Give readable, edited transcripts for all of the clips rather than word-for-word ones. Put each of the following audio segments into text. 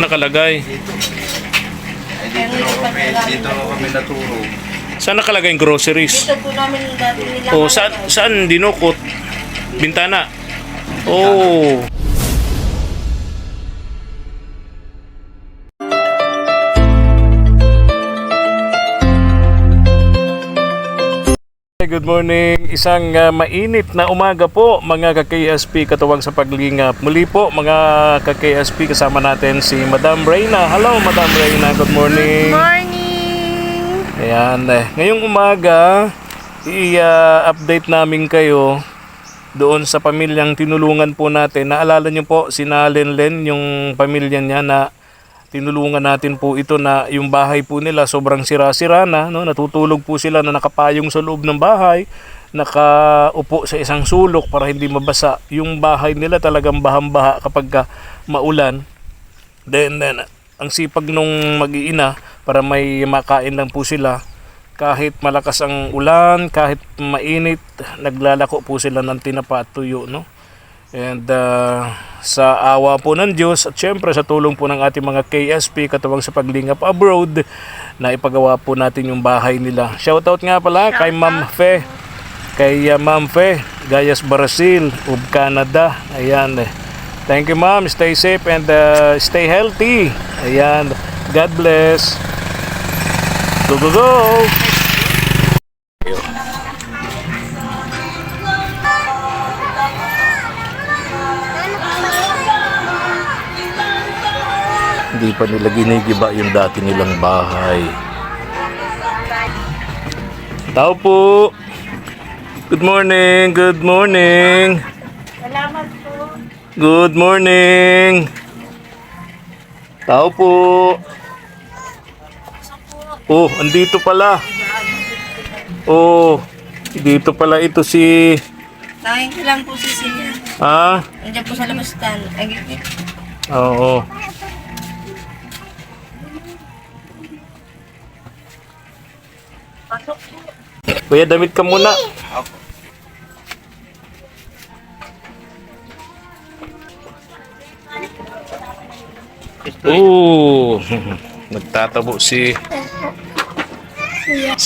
Nakalagay. Dito kami natulog. Saan nakalagay yung groceries? Dito po namin dati nila. Oh, saan dinukot? Bintana. Oh. Good morning. Isang mainit na umaga po mga ka-KSP katuwang sa paglingap. Muli po mga ka-KSP kasama natin si Madam Reyna. Hello Madam Reyna, good morning. Good morning! Ayan, ngayong umaga i-update namin kayo doon sa pamilyang tinulungan po natin. Naalala niyo po si Lenlen, yung pamilya niya na tinulungan natin po ito na yung bahay po nila sobrang sira-sira na, no? Natutulog po sila na nakapayong sa loob ng bahay, nakaupo sa isang sulok para hindi mabasa. Yung bahay nila talagang bahang-baha kapag maulan. Then ang sipag nung mag-iina para may makain lang po sila. Kahit malakas ang ulan, kahit mainit, naglalako po sila ng tinapa at tuyo, no? And sa awa po ng Diyos at syempre sa tulong po ng ating mga KSP katuwang sa paglingap abroad, na ipagawa po natin yung bahay nila. Shoutout nga pala kay Ma'am Fe, Gayas Brazil of Canada. Ayan. Thank you ma'am, stay safe and stay healthy. Ayan. God bless. Go go go. Hindi pa nila ginigiba yung dati nilang bahay. Tao po. Good morning, good morning. Salamat po. Good morning. Tao po. Oh, andito pala. Oh, dito pala ito si... Tawin ko lang po si Siya. Ah? Nandiyan po sa labastan. Oo. Pasok po. Kuya, damit ka muna. Oh, nagtatabo si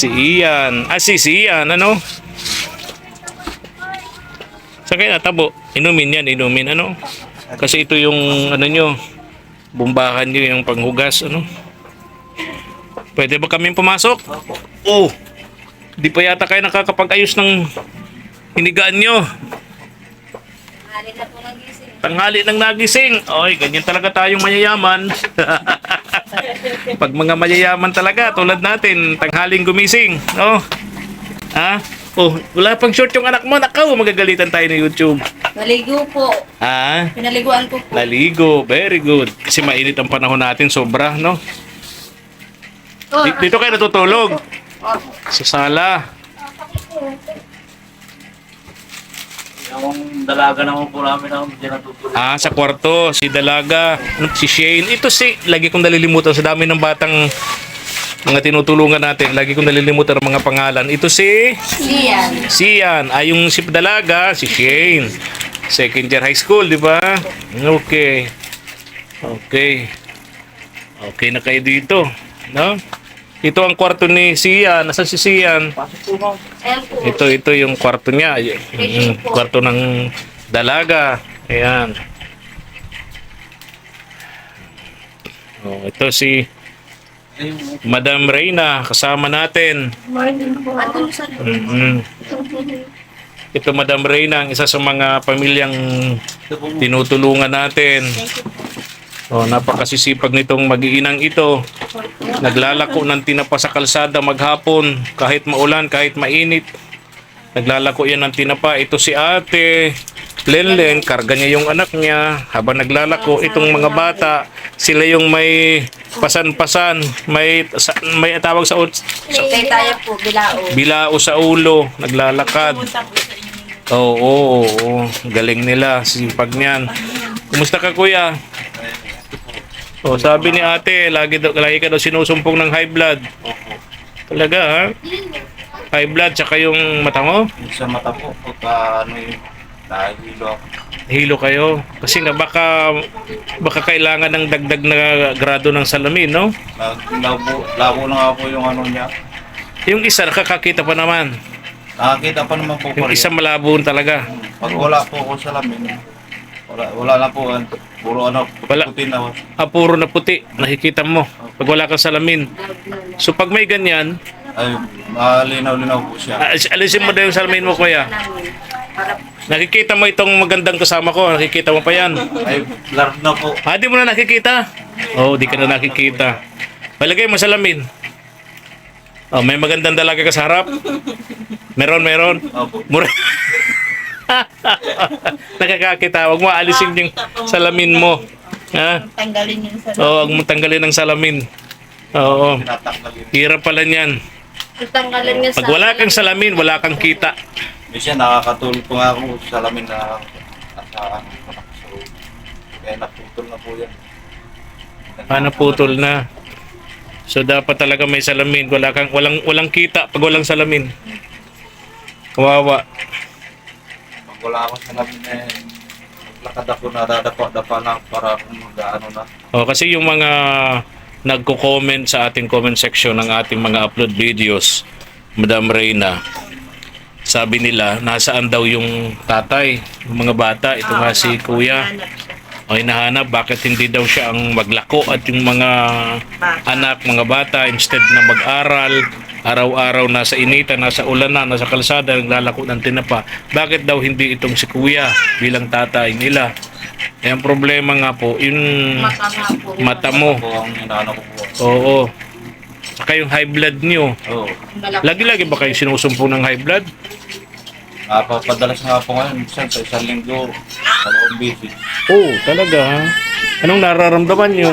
Ian. Si Ian, ano? Saan kayo natabo? Inumin yan, inumin, ano? Kasi ito yung, ano nyo, bumbahan nyo yung panghugas, ano? Pwede ba kaming pumasok? Oh, di pa yata kayo nakakapag-ayos ng hinigaan nyo. Halin na po ng gising. Tanghali ng nagising. Oy, ganyan talaga tayong mayayaman. Pag mga mayayaman talaga, tulad natin, tanghaling gumising. Oh. Ha? Oh, wala pang short yung anak mo. Nakaw, magagalitan tayo ng YouTube. Naligo po. Ah, Pinaliguan ko po. naligo. Very good. Kasi mainit ang panahon natin, sobra, no? Dito kayo natutulog. Sa sala. Yung dalaga naman po namin ako hindi natutulog. Ah, sa kwarto, si Dalaga, si Shane. Ito lagi kong nalilimutan sa dami ng batang mga tinutulungan natin. Lagi kong nalilimutan ang mga pangalan. Ito si Siyan. Sian. Yung si Dalaga, si Shane. Second year high school, di ba? Okay. Okay. Okay na kayo dito. No? Ito ang kwarto ni Sian. Nasaan si Sian? Pasok po ma'am. Ayan po. Ito yung kwarto niya. Yung kwarto ng Dalaga. Ayan. Oh, ito si Madam Reyna, kasama natin. Morning po. Andun sa Ito Madam Reyna, ang isa sa mga pamilyang tinutulungan natin. Oh, napakasisipag nitong mag-iinang ito. Naglalako ng tinapa sa kalsada maghapon, kahit maulan, kahit mainit. Naglalako yan ng tinapa. Ito si Ate Lenlen, karga niya yung anak niya. Habang naglalako, itong mga bata, sila yung may pasan-pasan, may tawag sa Tay tayo po, bilao. bilao sa ulo, naglalakad. Oo, galing nila, sipag niyan. Kumusta ka kuya? Oh, sabi ni ate, lagi ka daw sinusumpong ng high blood. Talaga ha? High blood, tsaka yung mata mo? Sa mata po, pagka ano yung nahihilo ako. Hilo kayo. Kasi nga baka kailangan ng dagdag na grado ng salamin, no? Labo na nga po yung ano niya. Yung isa nakakakita pa naman. Nakakita pa naman po Yung isa malabo talaga. Pag wala po ako sa lamin, wala na po. Puro ano, Wala. puti na. Puro na puti. Nakikita mo. Pag wala kang salamin. So pag may ganyan, Ay, malinaw-linaw po siya. alisin mo daw yung salamin mo, kuya. Para Nakikita mo itong magandang kasama ko. Nakikita mo pa yan. Ay, large na po. Di mo na nakikita? Oo, di ka na nakikita. Palagay mo salamin. Oh, may magandang dalaga ka sa harap? Meron. Opo. Mura. Nakakakita. Huwag mo alisin yung salamin mo. Ha? tanggalin yung sa Oo, huwag mo tanggalin ang salamin. Oo. Tinataklag yun. Hirap pala niyan. Tanggalin yung Pag wala kang salamin, wala kang kita. Minsan nakakatulog po nga ako sa lamin na nasa ano. So, kaya naputol na po yan. Putol na. So dapat talaga may salamin. Walang kita pag walang salamin. Kawawa. Pag wala ako sa lamin maglakad ako nadadapa na para kung ano na. Kasi yung mga nagko-comment sa ating comment section ng ating mga upload videos, Madam Reyna, sabi nila, nasaan daw yung tatay, yung mga bata, ito nga si kuya. Ay hinahanap, bakit hindi daw siya ang maglako at yung mga anak, mga bata, instead na mag-aral, araw-araw nasa initan, nasa ulanan, nasa kalsada, naglalako ng tinapa. Bakit daw hindi itong si kuya bilang tatay nila? Eh, ang problema nga po, yung mata nga po. mata mo. Po ang inaano ko po. Oo. Saka yung high blood nyo. Oo. Lagi-lagi ba kayo sinusumpo ng high blood? Napapadalas nga po ngayon, minsan sa isang linggo, 2 beses. Oo, talaga ha? Anong nararamdaman nyo?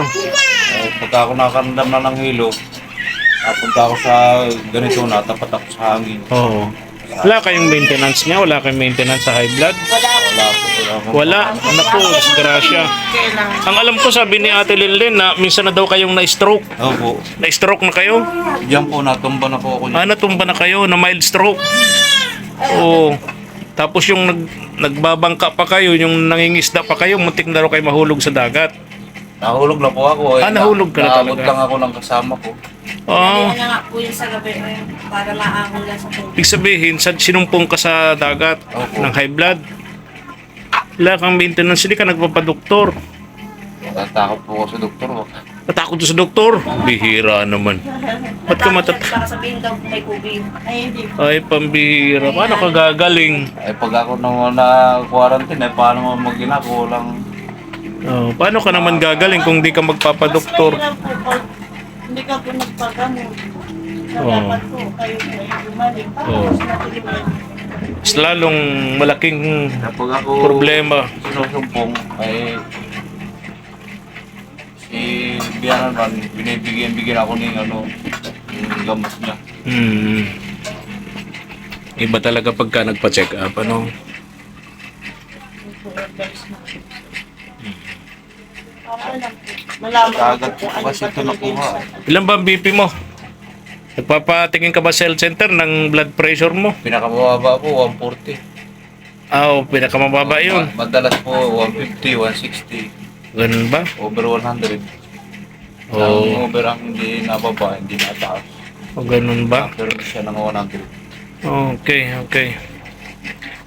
Pagka ako nakaramdam na ng hilo, napunta ako sa ganito, natapat ako sa hangin. Oo. Wala kayong maintenance niya? Wala kayong maintenance sa high blood? Wala po. Wala. Anak ko, disgrasya. Ang alam ko, sabi ni Ate Linlen na minsan na daw kayong na-stroke. Opo. Na-stroke na kayo? Diyan po, natumba na po ako. Natumba na kayo na mild stroke. Oo. Tapos yung nagbabangka pa kayo, yung nangingisda pa kayo, muntik na raw kayo mahulog sa dagat. Nahulog na po ako. Nahulog ka na Naabot talaga. lang ako ng kasama ko. Oo. Kaya nga po yun sa gabi para maahon lang sa tubig. Ibig sabihin, sinumpong ka sa dagat Opo. ng high blood. Wala kang maintenance, hindi ka nagpapadoktor. Natatakot po ako sa doktor. Natakot sa doktor? Bihira naman. Ba't ka Para sabihin daw may COVID. Ay, pambihira. Paano ka gagaling? Pag ako naman na-quarantine, paano mo mag-ginagawa lang? Paano ka naman gagaling kung di ka magpapadoktor? Hindi ka po nagpagamot. Oo. Dapat po kayo ay gumaling. Oo. Mas lalong malaking Pag ako problema. sinusumpong, ay si Bianan man, binibigyan ako ng ano, yung gamot niya. Iba talaga pagka nagpa-check up, ano? Malaman Kagat po kasi ito nakuha. Ilan ba ang BP mo? Nagpapatingin ka ba sa health center ng blood pressure mo? Pinakamababa po, 140. Pinakamababa yun. Madalas po, 150, 160, Ganun ba? over 100. Oo. Ang over ang hindi nababa, hindi nataas. O ganun ba? Pero siya ng 100. Okay.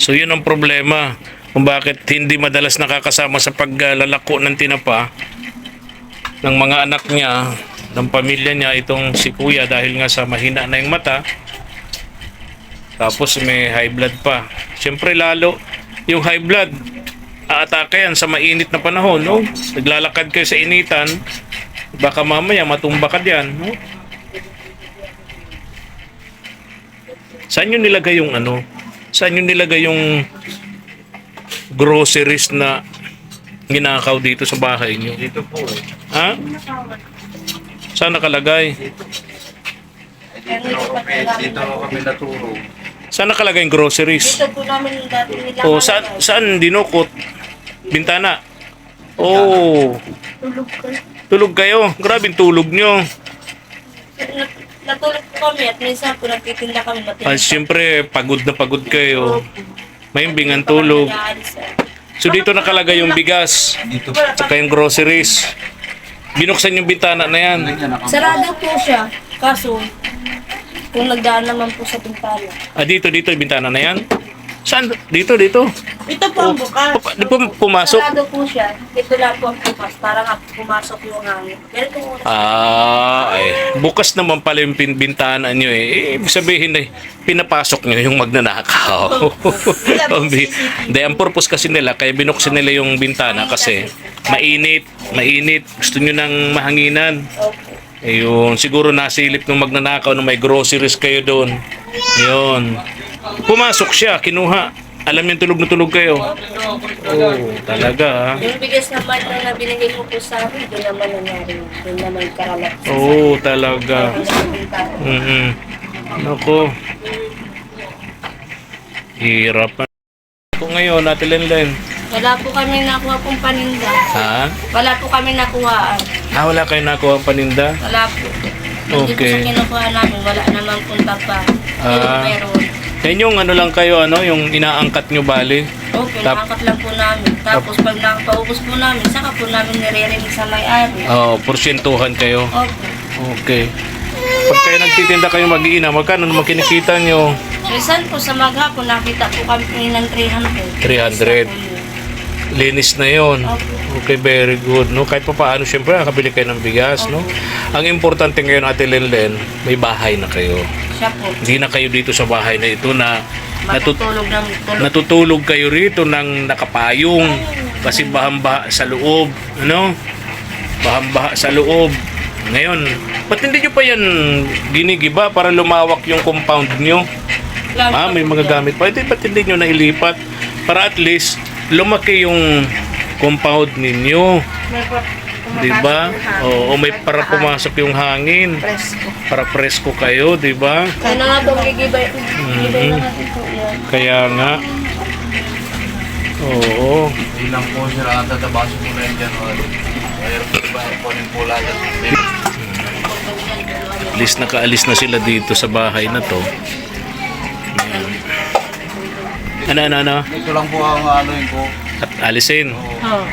So yun ang problema. Kung bakit hindi madalas nakakasama sa paglalako ng tinapa ng mga anak niya, ng pamilya niya, itong si kuya dahil nga sa mahina na yung mata. Tapos may high blood pa. Siyempre lalo yung high blood, aatake yan sa mainit na panahon, no? Naglalakad kayo sa initan, baka mamaya matumba ka diyan, no? Saan nyo nilagay yung ano? Saan nyo nilagay yung groceries na ginakaw dito sa bahay nyo? Dito po eh. Ha? Saan nakalagay? Dito kami naturo. Saan nakalagay yung groceries? Dito po namin dati nila. O saan dinukot? Bintana? Oh, Tulog ko. tulog kayo. Grabing tulog nyo. Natulog po kami at minsan po nagtitinda kami. Siyempre, pagod na pagod kayo. Mahimbing ang tulog. So dito nakalagay yung bigas, Dito. tsaka yung groceries. Binuksan yung bintana na yan. Sarado po siya. Kaso, kung nagdaan naman po sa pintana. Dito yung bintana na yan. Saan? Dito. Ito po ang bukas. Di po pumasok? Sarado po siya. Ito lang po ang bukas. Para nga pumasok yung hangin. Pero kung Bukas naman pala yung bintana nyo eh. Ibig sabihin na pinapasok nyo yung magnanakaw. Hindi, ang purpose kasi nila, kaya binuksan nila yung bintana kasi mainit. Gusto nyo ng mahanginan. Ayun, siguro nasilip ng magnanakaw na may groceries kayo doon. Yun. Pumasok siya, kinuha. Alam niyo tulog na tulog kayo. Talaga. yung bigas naman na binigay mo po sa akin, doon naman nangyari. Doon naman karalat. Talaga. Sa pintana. Nako. Hirap na. Ako ngayon, Ate Lenlen. Wala po kami nakuha pong paninda. Ha? Wala po kami nakuhaan. Wala kayo nakuha ang paninda? Wala po. Hindi po Okay. sa kinukuha namin, wala naman punta pa. Meron. Yan yung ano lang kayo, yung inaangkat nyo bali. Okay, nakangkat lang po namin. Tapos pag nakapaubos po namin, saka po namin nire-release sa may-ari. Porsyentuhan kayo. Okay. Okay. Pag kayo nagtitinda kayo mag-iina, magkano naman kinikita nyo? Minsan po sa maghapon, nakita po kami ng 300. 300. Linis na yon. Okay, very good. No? Kahit pa paano, syempre, nakabili kayo ng bigas. No? Ang importante ngayon, Ate Lenlen, may bahay na kayo. Siya po. Hindi na kayo dito sa bahay na ito na Matutulog ng tulog. natutulog kayo rito ng nakapayong kasi bahamba sa loob. Ano? Bahamba sa loob. Ngayon, ba't hindi nyo pa yan ginigiba para lumawak yung compound nyo? May mga gamit pa. Ba't hindi nyo nailipat? Para at least, lumaki yung compound ninyo. Di ba? O may para pumasok yung hangin. Presko. Para presko kayo, di ba? Kaya na nga itong gigibay. Gigibay na natin po yan. Kaya nga. Oo. Ilang po sila ang tatabasin mo na yan dyan. Mayroon po ba po rin po lahat. At least nakaalis na sila dito sa bahay na to. Ano? Ito lang po ang ano yun po. At alisin. Oh.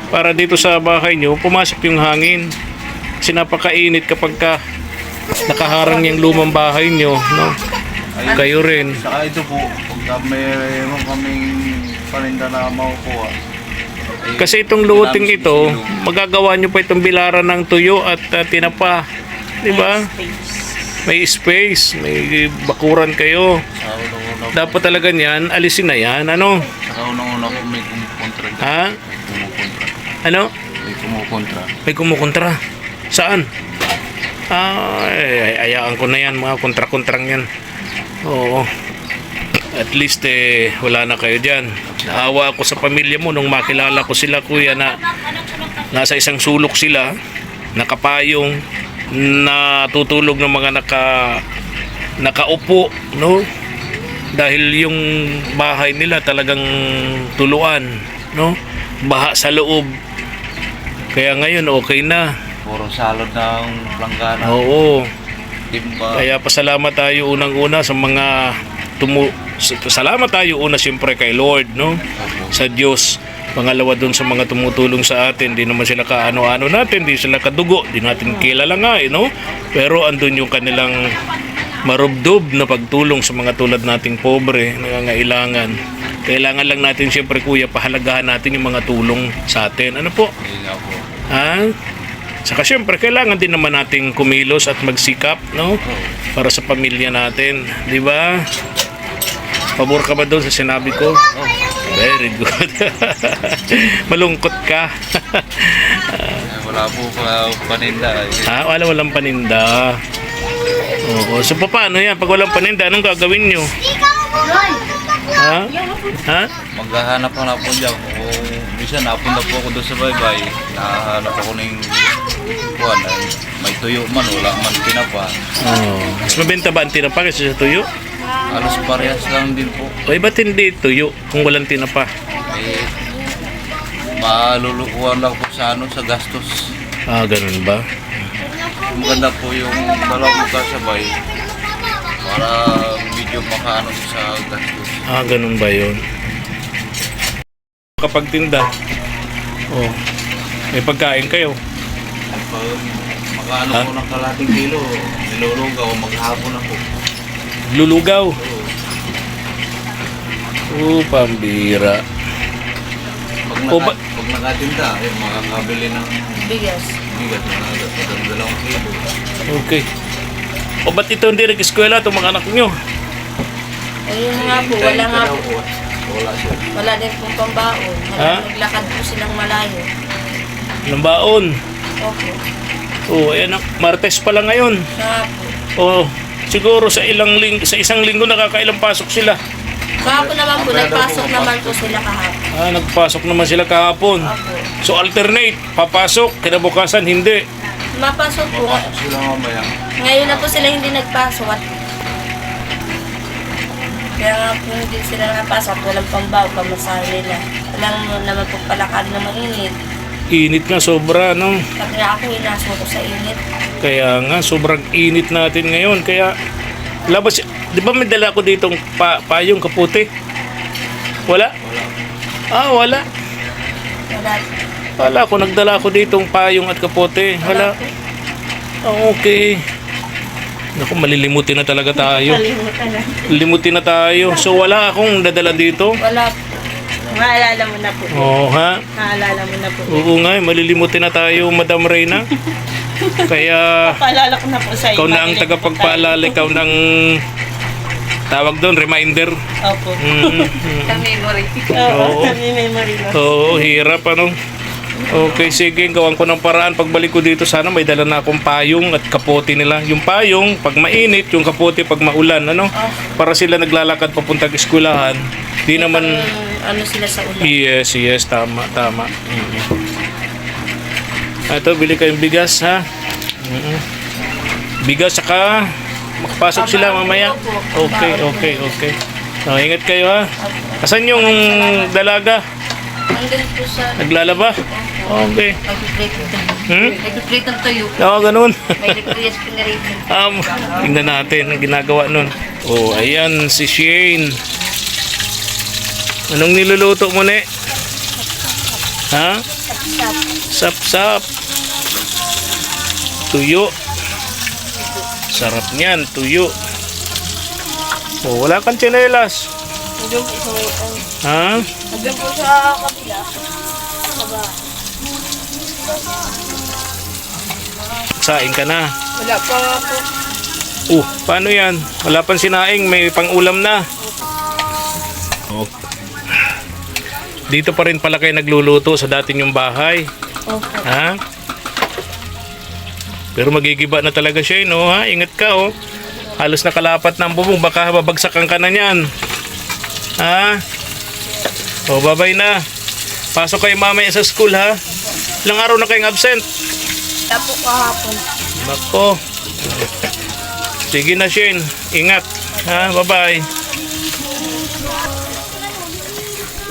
Para dito sa bahay nyo, pumasok yung hangin. Kasi napakainit kapag ka nakaharang yung lumang bahay nyo. No? Kayo rin. Saka ito po, pagka mayroon kaming paninda na makukuha. Kasi itong luting ito, magagawa nyo pa itong bilaran ng tuyo at tinapa. Di ba? May space, may bakuran kayo. Sa unang-una po, Dapat talaga niyan, alisin na yan. Ano? sa unang-una po may kumukontra. Ha? Kumukontra. Ano? May kumukontra. May kumukontra. Saan? Ayaan ko na yan, mga kontra-kontrang yan. Oo. At least wala na kayo dyan. Naawa ako sa pamilya mo nung makilala ko sila, kuya, na nasa isang sulok sila, nakapayong, natutulog ng mga nakaupo, no? Dahil yung bahay nila talagang tuluan, no? Baha sa loob. Kaya ngayon okay na. Puro salod ng planggana. Oo. Timba. Kaya pasalamat tayo unang-una sa mga salamat tayo una siyempre kay Lord, no? Sa Diyos. Pangalawa doon sa mga tumutulong sa atin, di naman sila kaano-ano natin, di sila kadugo, di natin kilala nga, no? Pero andun yung kanilang marubdob na pagtulong sa mga tulad nating pobre, nangangailangan. Kailangan lang natin siyempre, kuya, pahalagahan natin yung mga tulong sa atin. Ano po? Yun nga po. Ha? Saka siyempre, kailangan din naman nating kumilos at magsikap, no? Para sa pamilya natin, di ba? Pabor ka ba doon sa sinabi ko? Very good. Malungkot ka. Wala po pa paninda. Walang paninda. Oo. So, paano yan? Pag walang paninda, anong gagawin nyo? Ha? Ha? Maghahanap ka na po dyan. Kung minsan napunta po ako doon sa baybay, nahanap ako ng kuwan. May tuyo man, wala man pinapa. Mas mabenta ba ang tinapa kasi sa tuyo? Halos parehas lang din po. O ba't hindi tuyo kung walang tinapa? Eh, malulukuhan lang po sa ano, sa gastos. Ganun ba? Maganda po yung dalawang magkasabay para medyo makaano sa gastos. Ganun ba yun? nakakapagtinda. Oh. May pagkain kayo. Pag makaano po ng kalating kilo, nilulugaw, maghapon ako. Lulugaw. Pambira. Pag nakatinda, makakabili ng Bigas. bigas na 2 kilo. Okay. O ba't ito hindi nag-eskwela itong mga anak nyo? Ayun nga po, wala nga po. Wala siya. Wala din pong pambaon. Ha? Naglakad po silang malayo. Ng baon. Opo. Ayan, Martes pa lang ngayon. Sa po. Siguro sa isang linggo nakakailang pasok sila. Kahapon naman po, nagpasok naman po sila kahapon. Nagpasok naman sila kahapon. Opo. So alternate, papasok, kinabukasan hindi. Mapasok po. Mapasok sila mamaya. Ngayon na po sila hindi nagpasok at kaya nga po hindi sila nakapasok. Walang pambaw, pamasahe nila. Walang naman po palakad na mainit. Init nga sobra, no? Sabi nga ako, inaso ko sa init. Kaya nga, sobrang init natin ngayon. Kaya, labas, di ba may dala ko ditong payong kaputi? Wala? Wala. Wala. Wala ko, nagdala ko ditong payong at kapote. Wala. Okay. Naku, malilimutin na talaga tayo. Kalimutan na. Limutin na tayo. So wala akong dadala dito. Wala po. Maalala mo na po. Ha? Maalala mo na po. Oo nga, malilimutin na tayo, Madam Reyna. Kaya, Paalala ko na po sa iyo. ikaw na ang tagapagpaalala, ikaw ng tawag doon, reminder. Opo. Sa memory. Oo. Kami memory mo. Oo, hirap ano. Okay, sige, gawan ko ng paraan. Pagbalik ko dito, sana may dala na akong payong at kapote nila. Yung payong, pag mainit, yung kapote, pag maulan, ano? Para sila naglalakad papunta sa eskwelahan. Di naman... Ano sila sa ulan. Yes, tama. Ito, bili kayong bigas, ha? Bigas, saka makapasok sila mamaya. Okay. Ingat kayo, ha? Asan yung dalaga? Hanggang po sa... Naglalaba? Okay. Nag-plate ng tuyo. Ganun. May nag-create po na rin. Tingnan natin ang ginagawa nun. Ayan, si Shane. Anong niluluto mo, ne? Ha? Sap-sap. Tuyo. Sarap niyan, tuyo. Wala kang tsinelas. Hanggang po sa... Ha? Hanggang po sa kabila. Saing ka na. Wala pa po. Paano yan? Wala pang sinaing, may pang-ulam na. Dito pa rin pala kayo nagluluto sa dati yung bahay. Opo. Ha? Pero magigiba na talaga siya, no? Ha? Ingat ka, oh. Halos nakalapat na ang bubong, baka babagsakan ka na niyan. Ha? Bye-bye na. Pasok kayo mamaya sa school, ha? Ilang araw na kayong absent? Wala po kahapon. Nako. Sige na, Shane. Ingat. Ha? Bye-bye.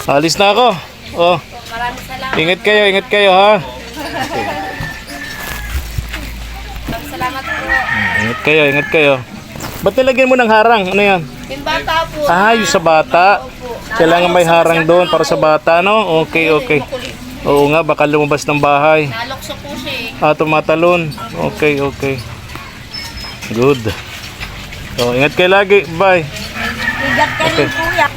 Alis na ako. Maraming salamat. Ingat kayo, ha? Maraming salamat po. Ingat kayo. Ba't nilagyan mo ng harang? Ano yan? Yung bata po. Yung sa bata. Kailangan may harang doon para sa bata, no? Okay. Oo nga, baka lumabas ng bahay. Nalokso po siya. Tumatalon. Okay. Good. Ingat kayo lagi. Bye. Bigat ka rin, kuya.